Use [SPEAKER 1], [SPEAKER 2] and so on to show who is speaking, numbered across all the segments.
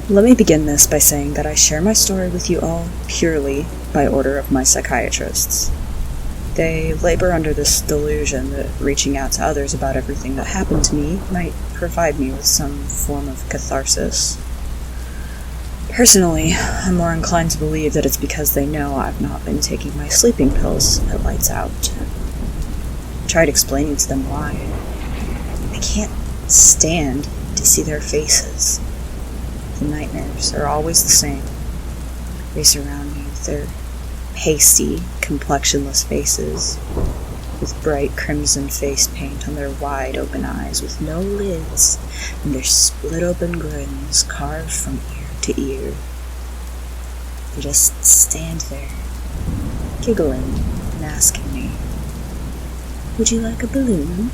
[SPEAKER 1] Let me begin this by saying that I share my story with you all purely by order of my psychiatrists. They labor under this delusion that reaching out to others about everything that happened to me might provide me with some form of catharsis. Personally, I'm more inclined to believe that it's because they know I've not been taking my sleeping pills at lights out. I tried explaining to them why. I can't stand to see their faces. The nightmares are always the same. They surround me with their pasty, complexionless faces, with bright crimson face paint on their wide-open eyes with no lids, and their split-open grins carved from ear to ear. They just stand there, giggling and asking me, "Would you like a balloon?"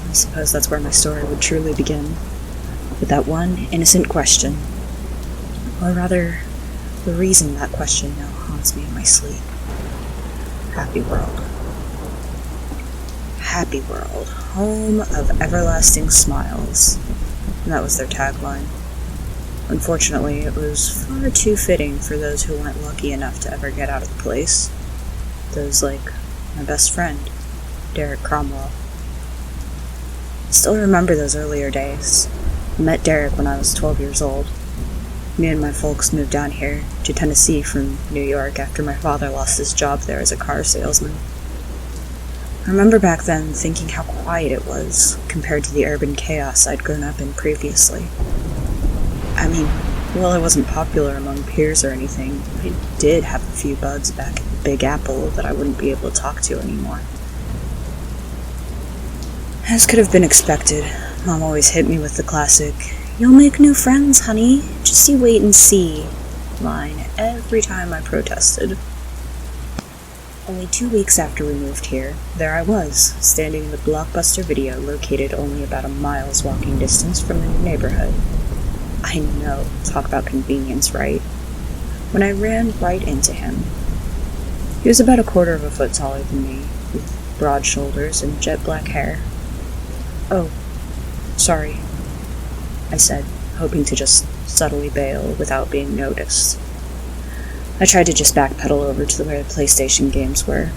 [SPEAKER 1] I suppose that's where my story would truly begin, with that one innocent question. Or rather, the reason that question now haunts me in my sleep. Happy World. Happy World, home of everlasting smiles. And that was their tagline. Unfortunately, it was far too fitting for those who weren't lucky enough to ever get out of the place. Those like my best friend, Derek Cromwell. I still remember those earlier days. I met Derek when I was 12 years old. Me and my folks moved down here to Tennessee from New York after my father lost his job there as a car salesman. I remember back then thinking how quiet it was compared to the urban chaos I'd grown up in previously. I mean, while I wasn't popular among peers or anything, I did have a few buds back at the Big Apple that I wouldn't be able to talk to anymore. As could have been expected, Mom always hit me with the classic, "You'll make new friends, honey, just you wait and see," line every time I protested. Only 2 weeks after we moved here, there I was, standing in the Blockbuster Video located only about a mile's walking distance from the new neighborhood. I know, talk about convenience, right? When I ran right into him. He was about 1/4 foot taller than me, with broad shoulders and jet black hair. "Oh, sorry," I said, hoping to just subtly bail without being noticed. I tried to just backpedal over to where the PlayStation games were.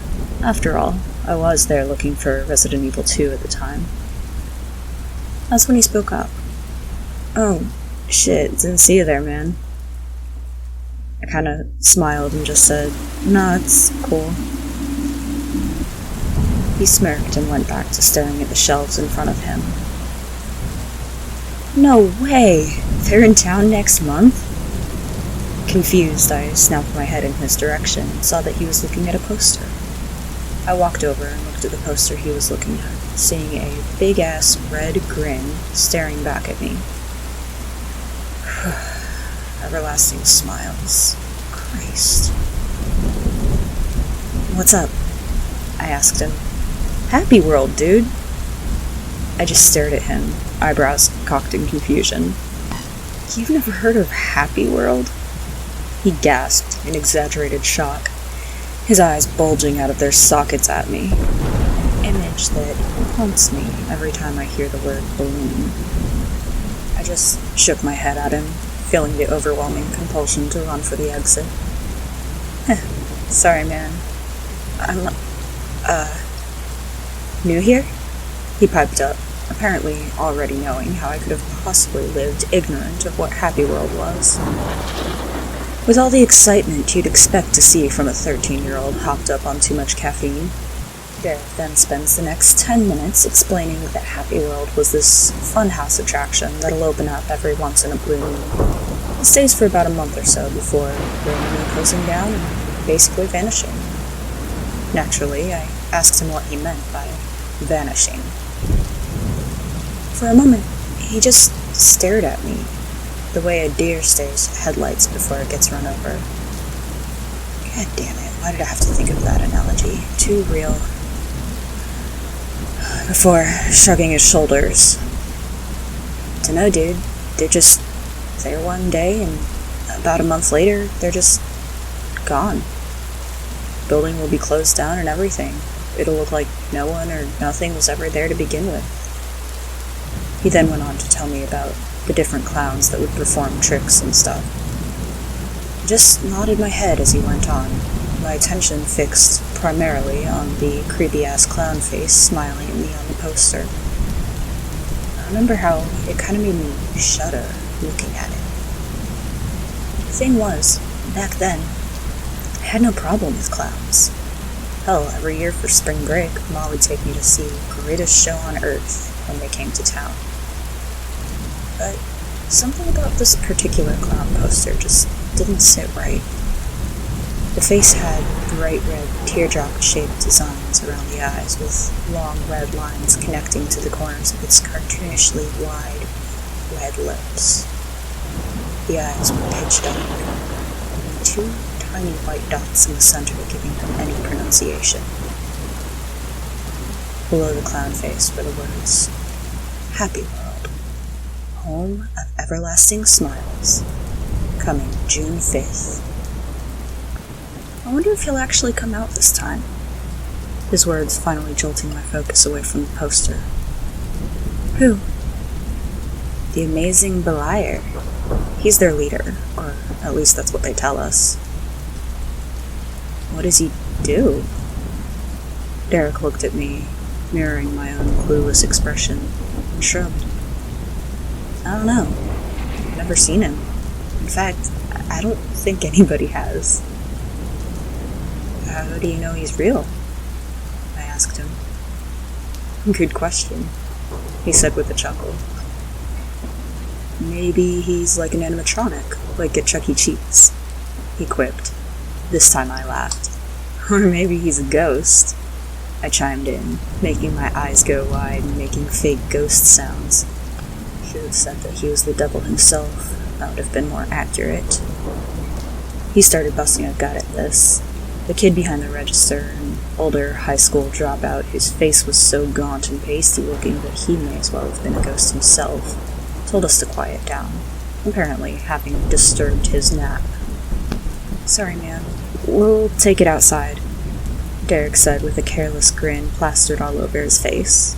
[SPEAKER 1] After all, I was there looking for Resident Evil 2 at the time. That's when he spoke up. "Oh, shit, didn't see you there, man." I kinda smiled and just said, "Nah, it's cool." He smirked and went back to staring at the shelves in front of him. "No way! They're in town next month?" Confused, I snapped my head in his direction and saw that he was looking at a poster. I walked over and looked at the poster he was looking at, seeing a big-ass red grin staring back at me. Everlasting smiles. Christ. "What's up?" I asked him. "Happy World, dude." I just stared at him, eyebrows cocked in confusion. "You've never heard of Happy World?" He gasped in exaggerated shock, his eyes bulging out of their sockets at me. An image that haunts me every time I hear the word balloon. I just shook my head at him, feeling the overwhelming compulsion to run for the exit. "Sorry, man. I'm, new here?" He piped up, apparently already knowing how I could have possibly lived ignorant of what Happy World was. With all the excitement you'd expect to see from a 13-year-old hopped up on too much caffeine, Derek then spends the next 10 minutes explaining that Happy World was this Funhouse attraction that'll open up every once in a blue moon. It stays for about a month or so before randomly closing down and basically vanishing. Naturally, I asked him what he meant by vanishing. For a moment, he just stared at me, the way a deer stares at headlights before it gets run over. God damn it, why did I have to think of that analogy? Too real. Before shrugging his shoulders. "Dunno, dude. They're just there one day, and about a month later, they're just gone. Building will be closed down and everything. It'll look like no one or nothing was ever there to begin with." He then went on to tell me about the different clowns that would perform tricks and stuff. I just nodded my head as he went on, my attention fixed primarily on the creepy-ass clown face smiling at me on the poster. I remember how it kind of made me shudder looking at it. The thing was, back then, I had no problem with clowns. Hell, every year for spring break, Mom would take me to see the greatest show on earth when they came to town. But something about this particular clown poster just didn't sit right. The face had bright red teardrop-shaped designs around the eyes with long red lines connecting to the corners of its cartoonishly wide red lips. The eyes were pitch dark, and two tiny white dots in the center giving them any pronunciation. Below the clown face were the words, "Happy World, Home of Everlasting Smiles, coming June 5th. I wonder if he'll actually come out this time. His words finally jolting my focus away from the poster. Who? The amazing Beliar. He's their leader, or at least that's what they tell us. What does he do? Derek looked at me, mirroring my own clueless expression, and shrugged. I don't know. I've never seen him. In fact, I don't think anybody has. How do you know he's real? I asked him. Good question, he said with a chuckle. Maybe he's like an animatronic, like at Chuck E. Cheese, he quipped. This time I laughed. Or maybe he's a ghost, I chimed in, making my eyes go wide and making fake ghost sounds. Should have said that he was the devil himself. That would have been more accurate. He started busting a gut at this. The kid behind the register, an older high school dropout whose face was so gaunt and pasty looking that he may as well have been a ghost himself, told us to quiet down, apparently having disturbed his nap. Sorry, man. We'll take it outside, Derek said with a careless grin plastered all over his face.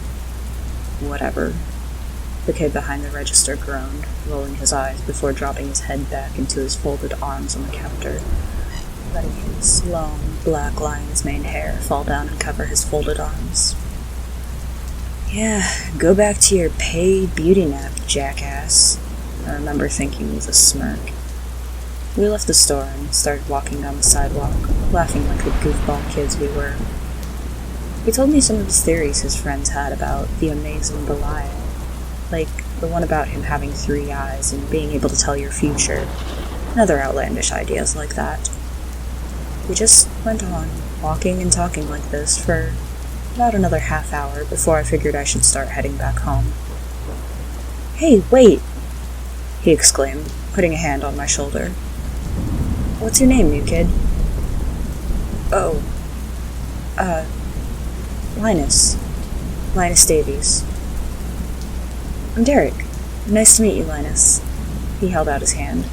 [SPEAKER 1] Whatever. The kid behind the register groaned, rolling his eyes before dropping his head back into his folded arms on the counter, letting his long, black lion's mane hair fall down and cover his folded arms. Yeah, go back to your paid beauty nap, jackass, I remember thinking with a smirk. We left the store and started walking down the sidewalk, laughing like the goofball kids we were. He told me some of his theories his friends had about the amazing Belial, like the one about him having 3 eyes and being able to tell your future, and other outlandish ideas like that. We just went on, walking and talking like this for about another half hour before I figured I should start heading back home. Hey, wait! He exclaimed, putting a hand on my shoulder. What's your name, new kid? Oh, Linus. Linus Davies. I'm Derek. Nice to meet you, Linus. He held out his hand.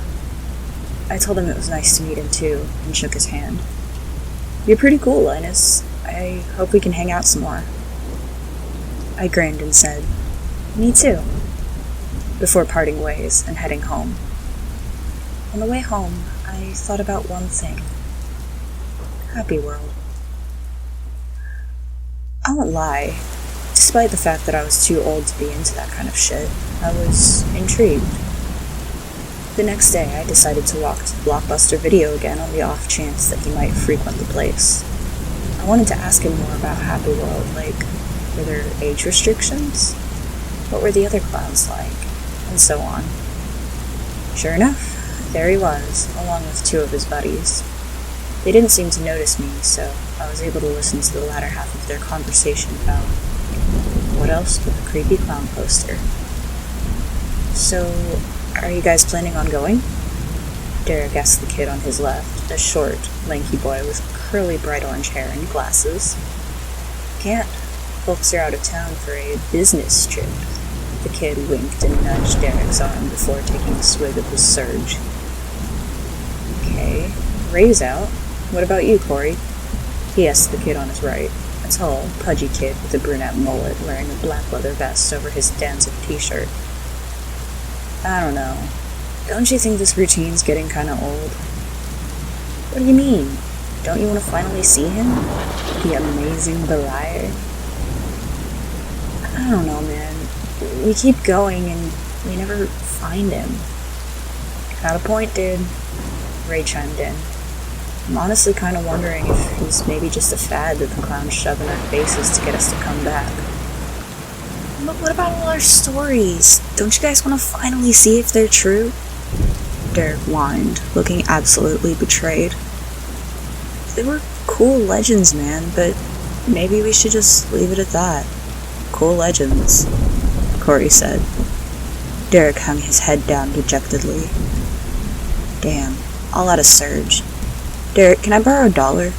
[SPEAKER 1] I told him it was nice to meet him too, and shook his hand. You're pretty cool, Linus. I hope we can hang out some more. I grinned and said, Me too, before parting ways and heading home. On the way home, I thought about one thing. Happy World. I won't lie. Despite the fact that I was too old to be into that kind of shit, I was intrigued. The next day, I decided to walk to Blockbuster Video again on the off chance that he might frequent the place. I wanted to ask him more about Happy World, like, were there age restrictions? What were the other clowns like? And so on. Sure enough, there he was, along with 2 of his buddies. They didn't seem to notice me, so I was able to listen to the latter half of their conversation about what else but the creepy clown poster. So, are you guys planning on going? Derek asked the kid on his left, a short, lanky boy with curly bright orange hair and glasses. Can't. Folks are out of town for a business trip. The kid winked and nudged Derek's arm before taking a swig of his surge. Okay, Ray's out. What about you, Corey? He asked the kid on his right, a tall, pudgy kid with a brunette mullet wearing a black leather vest over his Danzig t-shirt. I don't know. Don't you think this routine's getting kinda old? What do you mean? Don't you want to finally see him? The amazing Beliar? I don't know, man. We keep going and we never find him. Got a point, dude. Ray chimed in. I'm honestly kind of wondering if he's maybe just a fad that the clowns shove in our faces to get us to come back. But what about all our stories? Don't you guys want to finally see if they're true? Derek whined, looking absolutely betrayed. They were cool legends, man, but maybe we should just leave it at that. Cool legends, Corey said. Derek hung his head down dejectedly. Damn, I'll let us surge. Derek, can I borrow $1?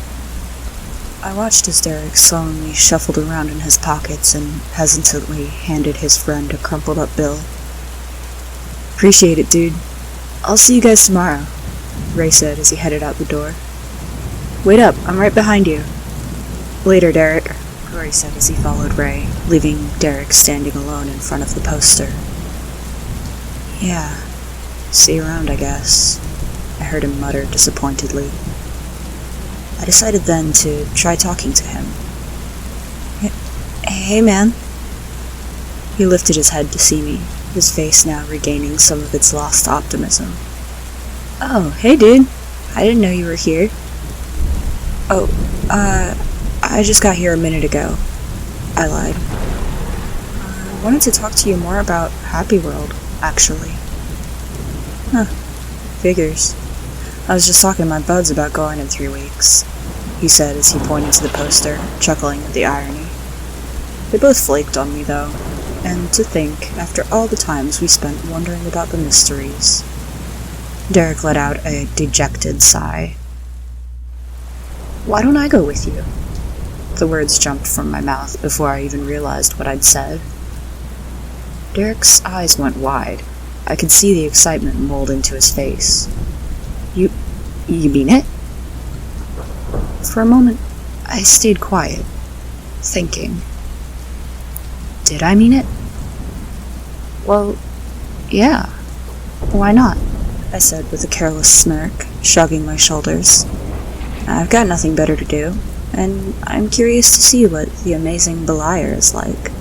[SPEAKER 1] I watched as Derek solemnly shuffled around in his pockets and hesitantly handed his friend a crumpled up bill. Appreciate it, dude. I'll see you guys tomorrow, Ray said as he headed out the door. Wait up, I'm right behind you. Later, Derek, Corey said as he followed Ray, leaving Derek standing alone in front of the poster. Yeah, see you around, I guess, I heard him mutter disappointedly. I decided then to try talking to him. Hey, man. He lifted his head to see me, his face now regaining some of its lost optimism. Oh, hey, dude. I didn't know you were here. Oh, I just got here a minute ago. I lied. I wanted to talk to you more about Happy World, actually. Huh. Figures. I was just talking to my buds about going in 3 weeks, he said as he pointed to the poster, chuckling at the irony. They both flaked on me, though, and to think, after all the times we spent wondering about the mysteries. Derek let out a dejected sigh. Why don't I go with you? The words jumped from my mouth before I even realized what I'd said. Derek's eyes went wide. I could see the excitement mold into his face. You mean it? For a moment, I stayed quiet, thinking. Did I mean it? Well, yeah. Why not? I said with a careless smirk, shrugging my shoulders. I've got nothing better to do, and I'm curious to see what the amazing Beliar is like.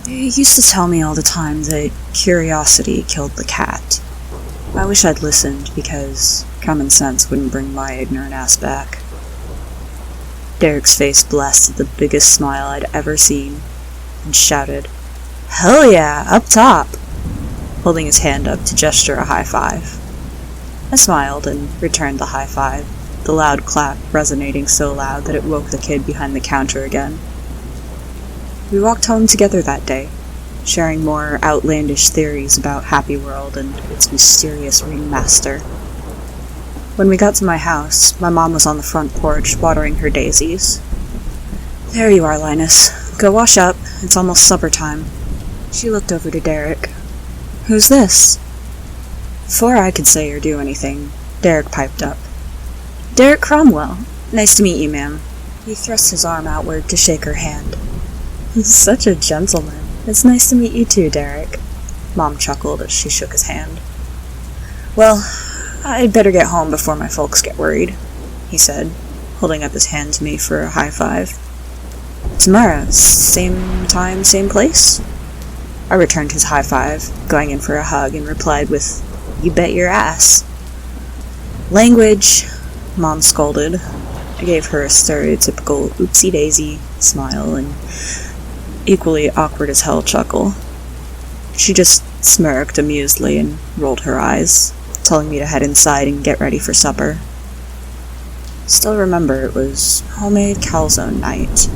[SPEAKER 1] He used to tell me all the time that curiosity killed the cat. I wish I'd listened, because common sense wouldn't bring my ignorant ass back. Derek's face blasted the biggest smile I'd ever seen, and shouted, Hell yeah, up top! Holding his hand up to gesture a high five. I smiled and returned the high five, the loud clap resonating so loud that it woke the kid behind the counter again. We walked home together that day, sharing more outlandish theories about Happy World and its mysterious ringmaster. When we got to my house, my mom was on the front porch watering her daisies. There you are, Linus. Go wash up. It's almost supper time. She looked over to Derek. Who's this? Before I could say or do anything, Derek piped up. Derek Cromwell. Nice to meet you, ma'am. He thrust his arm outward to shake her hand. Such a gentleman. It's nice to meet you too, Derek. Mom chuckled as she shook his hand. Well, I'd better get home before my folks get worried, he said, holding up his hand to me for a high five. Tomorrow, same time, same place? I returned his high five, going in for a hug, and replied with, You bet your ass. Language, Mom scolded. I gave her a stereotypical oopsie-daisy smile and equally awkward as hell chuckle. She just smirked amusedly and rolled her eyes, telling me to head inside and get ready for supper. Still remember it was homemade calzone night.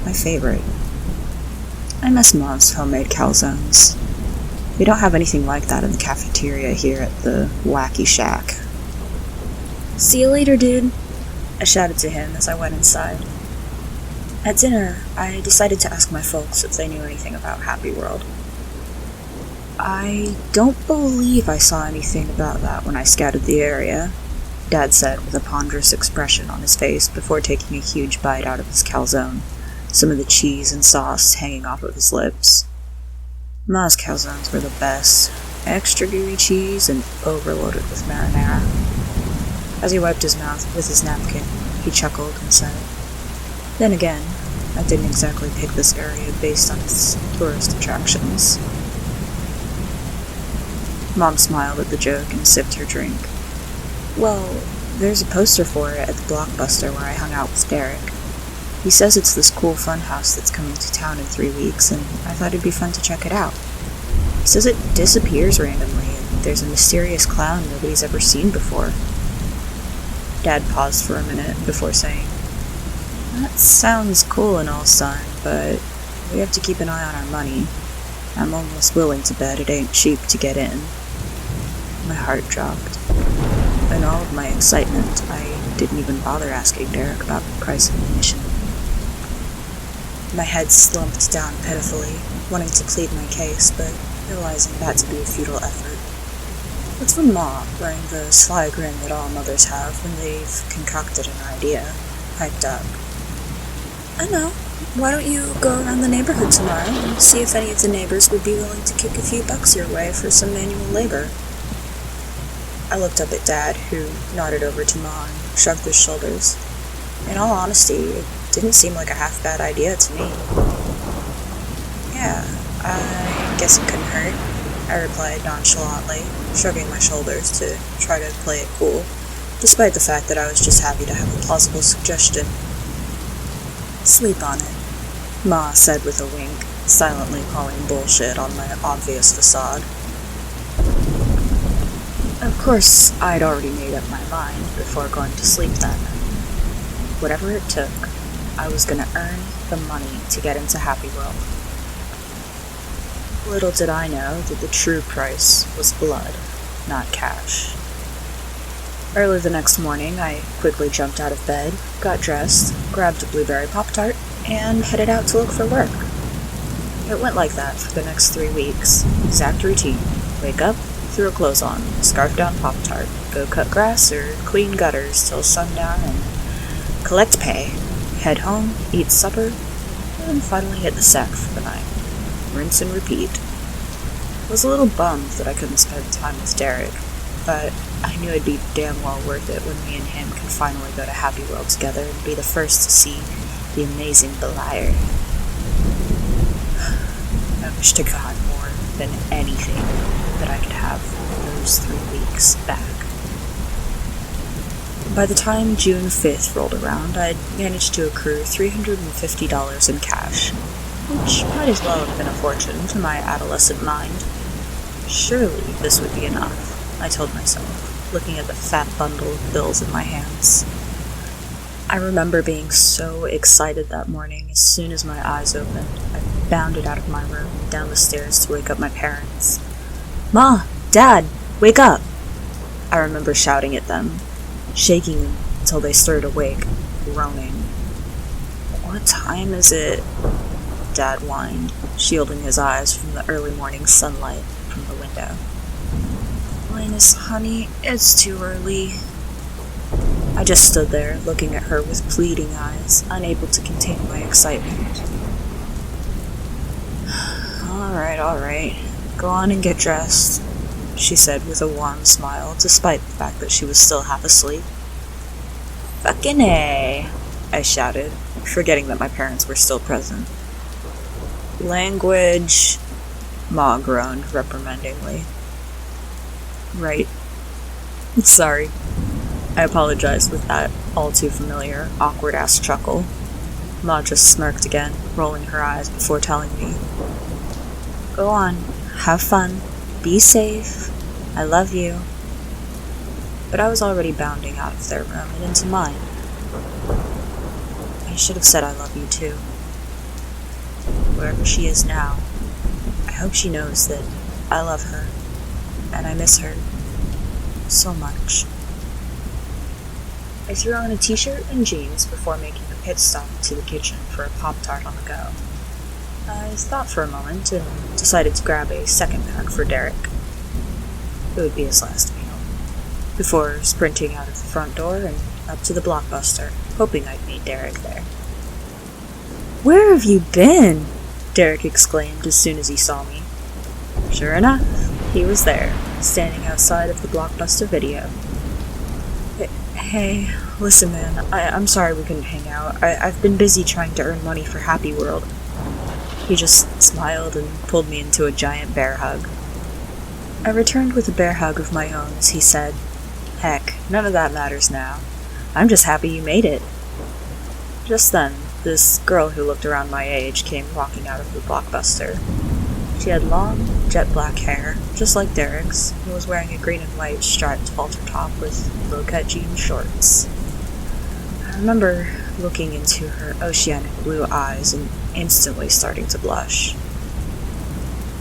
[SPEAKER 1] My favorite. I miss Mom's homemade calzones. We don't have anything like that in the cafeteria here at the Wacky Shack. See you later, dude, I shouted to him as I went inside. At dinner, I decided to ask my folks if they knew anything about Happy World. I don't believe I saw anything about that when I scouted the area, Dad said with a ponderous expression on his face before taking a huge bite out of his calzone, some of the cheese and sauce hanging off of his lips. Ma's calzones were the best. Extra gooey cheese and overloaded with marinara. As he wiped his mouth with his napkin, he chuckled and said, "Then again, I didn't exactly pick this area based on its tourist attractions." Mom smiled at the joke and sipped her drink. "Well, there's a poster for it at the Blockbuster where I hung out with Derek. He says it's this cool funhouse that's coming to town in 3 weeks, and I thought it'd be fun to check it out. He says it disappears randomly, and there's a mysterious clown nobody's ever seen before." Dad paused for a minute before saying, "That sounds cool and all, son, but we have to keep an eye on our money. I'm almost willing to bet it ain't cheap to get in." My heart dropped. In all of my excitement, I didn't even bother asking Derek about the price of admission. My head slumped down pitifully, wanting to plead my case, but realizing that to be a futile effort. That's when Ma, wearing the sly grin that all mothers have when they've concocted an idea, piped up. "I know. Why don't you go around the neighborhood tomorrow and see if any of the neighbors would be willing to kick a few bucks your way for some manual labor?" I looked up at Dad, who nodded over to Ma and shrugged his shoulders. In all honesty, it didn't seem like a half-bad idea to me. "Yeah, I guess it couldn't hurt," I replied nonchalantly, shrugging my shoulders to try to play it cool, despite the fact that I was just happy to have a plausible suggestion. "Sleep on it," Ma said with a wink, silently calling bullshit on my obvious facade. Of course, I'd already made up my mind before going to sleep that night. Whatever it took, I was going to earn the money to get into Happy World. Little did I know that the true price was blood, not cash. Early the next morning, I quickly jumped out of bed, got dressed, grabbed a blueberry Pop-Tart, and headed out to look for work. It went like that for the next 3 weeks. Exact routine. Wake up, throw clothes on, scarf down Pop-Tart, go cut grass or clean gutters till sundown, and collect pay, head home, eat supper, and finally hit the sack for the night. Rinse and repeat. I was a little bummed that I couldn't spend time with Derek, but I knew it'd be damn well worth it when me and him could finally go to Happy World together and be the first to see the amazing Beliar. I wish to God more than anything that I could have those 3 weeks back. By the time June 5th rolled around, I'd managed to accrue $350 in cash, which might as well have been a fortune to my adolescent mind. Surely this would be enough, I told myself, looking at the fat bundle of bills in my hands. I remember being so excited that morning as soon as my eyes opened. I bounded out of my room and down the stairs to wake up my parents. "Ma! Dad! Wake up!" I remember shouting at them, shaking them until they stirred awake, groaning. "What time is it?" Dad whined, shielding his eyes from the early morning sunlight from the window. "Linus, honey, it's too early." I just stood there, looking at her with pleading eyes, unable to contain my excitement. All right, go on and get dressed," she said with a warm smile, despite the fact that she was still half asleep. "Fucking A," I shouted, forgetting that my parents were still present. "Language," Ma groaned reprimandingly. "Right. Sorry." I apologized with that all-too-familiar, awkward-ass chuckle. Ma just smirked again, rolling her eyes before telling me, "Go on, have fun, be safe, I love you." But I was already bounding out of their room and into mine. I should have said I love you too. Wherever she is now, I hope she knows that I love her, and I miss her so much. I threw on a t-shirt and jeans before making a pit stop to the kitchen for a Pop-Tart on the go. I thought for a moment and decided to grab a second pack for Derek. It would be his last meal, before sprinting out of the front door and up to the Blockbuster, hoping I'd meet Derek there. "Where have you been?" Derek exclaimed as soon as he saw me. Sure enough, he was there, standing outside of the Blockbuster video. Hey, listen man, I'm sorry we couldn't hang out. I've been busy trying to earn money for Happy World. He just smiled and pulled me into a giant bear hug. I returned with a bear hug of my own as he said, "Heck, none of that matters now. I'm just happy you made it." Just then, this girl who looked around my age came walking out of the Blockbuster. She had long, jet black hair, just like Derek's, and was wearing a green and white striped halter top with low-cut jean shorts. I remember looking into her oceanic blue eyes and instantly starting to blush.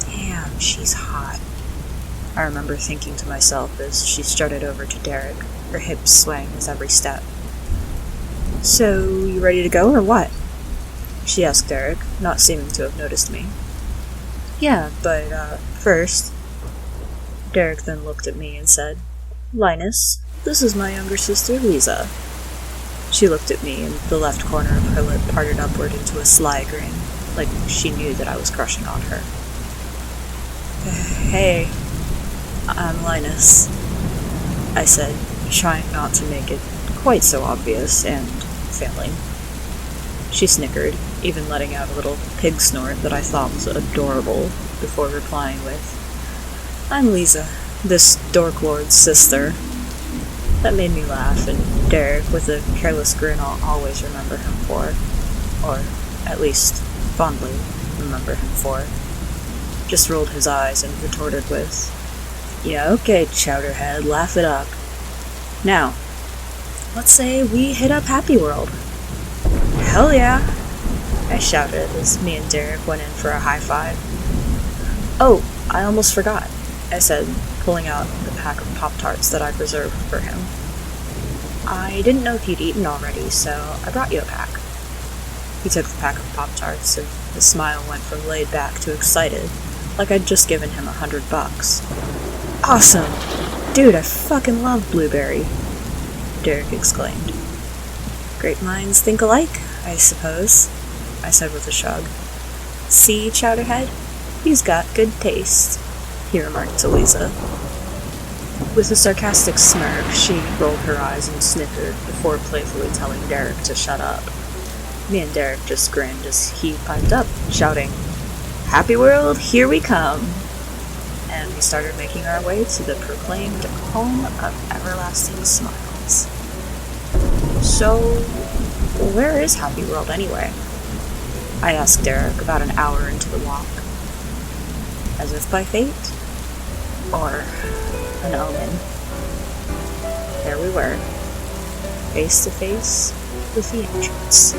[SPEAKER 1] Damn, she's hot. I remember thinking to myself as she strutted over to Derek, her hips swaying with every step. "So, you ready to go or what?" she asked Derek, not seeming to have noticed me. "Yeah, but, first..." Derek then looked at me and said, "Linus, this is my younger sister, Lisa." She looked at me, and the left corner of her lip parted upward into a sly grin, like she knew that I was crushing on her. "Hey, I'm Linus," I said, trying not to make it quite so obvious, and failing. She snickered, even letting out a little pig snort that I thought was adorable, before replying with, "I'm Lisa, this Dork Lord's sister." That made me laugh, and Derek, with a careless grin I'll always remember him for, or at least fondly remember him for, just rolled his eyes and retorted with, "Yeah, okay, Chowderhead, laugh it up. Now, let's say we hit up Happy World." "Hell yeah!" I shouted as me and Derek went in for a high five. "Oh, I almost forgot," I said, pulling out the pack of Pop-Tarts that I'd reserved for him. "I didn't know if you'd eaten already, so I brought you a pack." He took the pack of Pop-Tarts, and his smile went from laid back to excited, like I'd just given him $100. "Awesome! Dude, I fucking love blueberry!" Derek exclaimed. "Great minds think alike, I suppose," I said with a shrug. "See, Chowderhead? He's got good taste," he remarked to Lisa. With a sarcastic smirk, she rolled her eyes and snickered before playfully telling Derek to shut up. Me and Derek just grinned as he piped up, shouting, "Happy World, here we come!" And we started making our way to the proclaimed home of everlasting smiles. "So, where is Happy World anyway?" I asked Derek about an hour into the walk. As if by fate, or an omen, there we were, face to face with the entrance.